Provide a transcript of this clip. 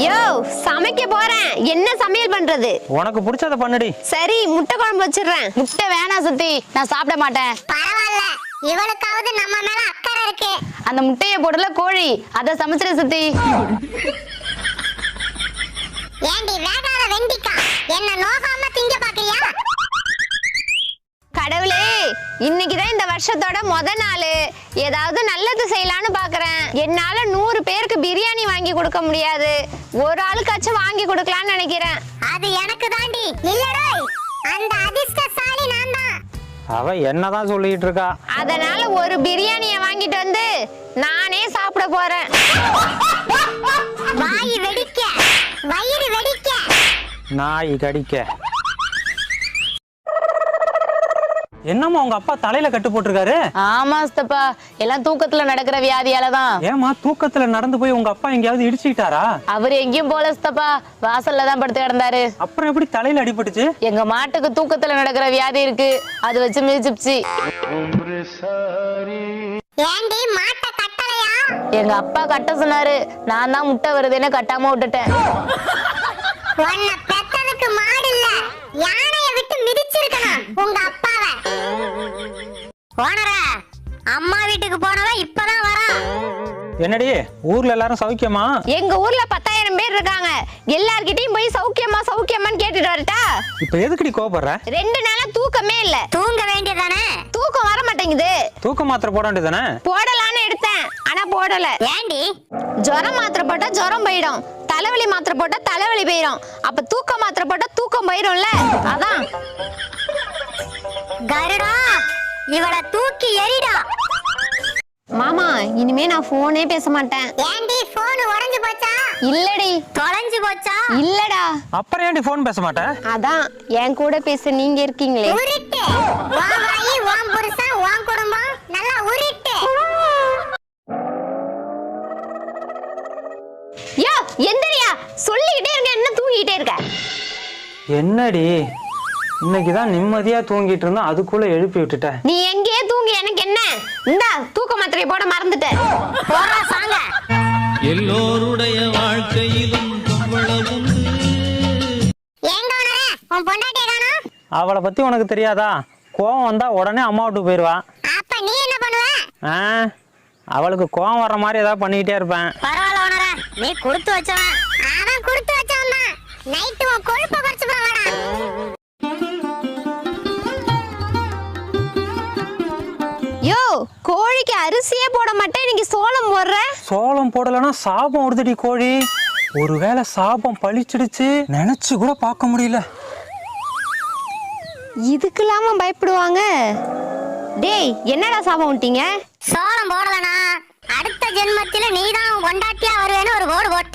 யோ சமைக்க போறேன். என்ன சமையல் பண்றது? உனக்கு பிடிச்சத பண்ணுடி. சரி, முட்டை குழம்பு வச்சிடுறேன். முட்டை வேணாம் சுத்தி, நான் சாப்பிட மாட்டேன். பரவாயில்ல, இவளுக்காவது நம்ம மேல அக்கறை இருக்கு. அந்த முட்டையை போடல கோழி, அத சமைச்சிட சுத்தி. ஏண்டி வேகாத வெண்டிக்கா, என்ன நோகாம திங்க பாக்குறியா? கடவுளே, இன்னைக்குதான் இந்த வருஷத்தோட முத நாள். ஏதாவது நல்லது செய்யலான்னு பாக்குறேன். என்னால 100 பேருக்கு பிரியாணி வாங்கி கொடுக்க முடியாது. ஒரு ஆளுக்காச்சும் வாங்கி கொடுக்கலான்னு நினைக்கிறேன். அது எனக்கு தாண்டி. இல்லடா, அந்த அதிர்ஷ்டசாலி நான் தான். அவ என்னதான் சொல்லிட்டு இருக்கா. அதனால ஒரு பிரியாணியை வாங்கிட்டு வந்து நானே சாப்பிட போறேன். வாய் வெடிக்க, வயிறு வெடிக்க, நாய் கடிக்க. என்னம்மா உங்க அப்பா தலையில கட்டு போட்டிருக்காரு? ஆமா சித்தப்பா, எல்லாம் தூக்கத்துல நடக்கிற வியாதியாலதான். ஏமா தூக்கத்துல நடந்து போய் உங்க அப்பா எங்கேயாவது இடிச்சுக்கிட்டாரா? அவரு எங்கேயும் போல சித்தப்பா, வாசல்ல தான் படுத்து கிடந்தாரு. அப்புறம் எப்படி தலையில அடிபட்டுச்சு? எங்க மாட்டுக்கு தூக்கத்துல நடக்கிற வியாதி இருக்கு, அது வச்சு மிதிச்சுச்சு. ஏண்டி மாட்ட கட்டளையா? எங்க அப்பா கட்ட சொன்னாரு, நான் தான் முட்டை வருதுன்னு கட்டாம விட்டுட்டேன். உன்னை பெத்ததுக்கு மாடு இல்ல, யானைய விட்டு மிதிச்சிருக்கணும் உங்க அப்பாவை. ஓனரா, அம்மா வீட்டுக்கு போனவ இப்பதான் வரான். என்னடி ஊர்ல எல்லாரும் சௌக்கியமா? எங்க ஊர்ல 10,000 பேர் இருக்காங்க. எல்லார்கிட்டயும் போய் சௌக்கியமா சௌக்கியமான்னு கேட்டுட்டு வரட்டா? இப்ப எதுக்குடி கோபப்படுற? 2 நாளா தூக்கமே இல்ல. தூங்க வேண்டியதானே? தூக்கம் வர மாட்டேங்குது. தூக்க மாத்திரை போட வேண்டியதானே? போடலான்னு எடுத்தேன், ஆனா போடல. ஏண்டி? ஜுரம் மாத்திரை போட்டா ஜுரம் போயிடும், தலைவலி மாத்திரை போட்டா தலைவலி போயிடும். அப்ப தூக்க மாத்திரை போட்டா தூக்கம் போயிடும்ல, அதான். கருடா, இவளை தூக்கி எறிடா. மாமா, இனிமே நான் போனே பேச மாட்டேன். ஏண்டி போன் உடைஞ்சு போச்சா? இல்லடி. தொலைஞ்சு போச்சா? இல்லடா. அப்புறம் ஏன்டி போன் பேச மாட்டேன்? அதான், என் கூட பேச நீங்க இருக்கீங்களே. உருட்டு. வா வாயி, வாம் புருஷன், வாம் குடும்பம், நல்லா உருட்டு. யா எந்திரியா, சொல்லிக்கிட்டே இருக்க, என்ன தூங்கிட்டே இருக்க? என்னடி இன்னைக்குதான் நிம்மதியா தூங்கிட்டு இருந்தா அதுக்குள்ள எழுப்பி விட்டுட்ட. நீ எங்கேயே தூங்கி எனக்கு என்ன? இந்தா தூக்க மாத்திரை போட மறந்துட்டேன். போறா சாங்க. எல்லோருடைய வாழ்க்கையிலும் பொம்பளவும் ஏங்க ஓனரே, உன் பொண்டாட்டியை காணோம்? அவளை பத்தி உனக்கு தெரியாதா? கோவம் வந்தா உடனே அம்மா வீட்டுக்கு போயிடுவா. அப்ப நீ என்ன பண்ணுவ? அவளுக்கு கோவம் வர்ற மாதிரி ஏதாவது பண்ணிக்கிட்டே இருப்பேன். பரவாயில்ல ஓனரே, நீ கொடுத்து வச்சவன். அவன் கொடுத்து வச்சவன் தான். நைட்டு உன் கொழுப்ப குறைச்சு போவாடா. யோ, கோழிக்கு அரிசியே போட மாட்டேன், இன்னைக்கு சோளம் போடுற. சோளம் போடலன்னா சாபம் வருதுடி கோழி. ஒருவேளை சாபம் பழிச்சிடுச்சு நினைச்சு கூட பார்க்க முடியல. இதுக்கெல்லாம பயப்படுவாங்க. டேய், என்னடா சாபம் விட்டீங்க? சோளம் போடலனா அடுத்த ஜென்மத்தில நீதான் உன் பொண்டாட்டியா வருவேன்னு ஒரு போடு போட்டு